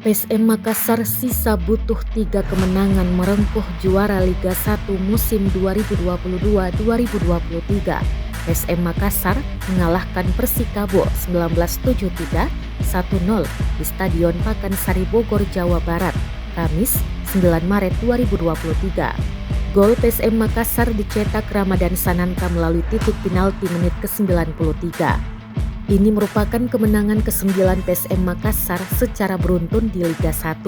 PSM Makassar sisa butuh 3 kemenangan merengkuh juara Liga 1 musim 2022-2023. PSM Makassar mengalahkan Persikabo 1973 1-0 di Stadion Pakansari Bogor, Jawa Barat, Kamis 9 Maret 2023. Gol PSM Makassar dicetak Ramadan Sananta melalui titik penalti menit ke-93. Ini merupakan kemenangan ke-9 PSM Makassar secara beruntun di Liga 1.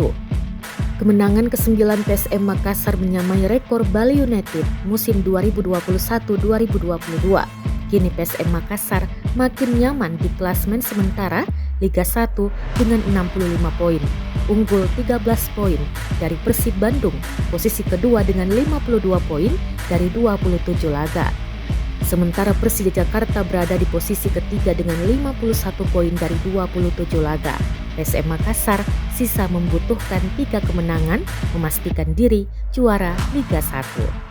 Kemenangan ke-9 PSM Makassar menyamai rekor Bali United musim 2021-2022. Kini PSM Makassar makin nyaman di klasemen sementara Liga 1 dengan 65 poin, unggul 13 poin dari Persib Bandung, posisi kedua dengan 52 poin dari 27 laga. Sementara Persija Jakarta berada di posisi ketiga dengan 51 poin dari 27 laga. PSM Makassar sisa membutuhkan 3 kemenangan memastikan diri juara Liga 1.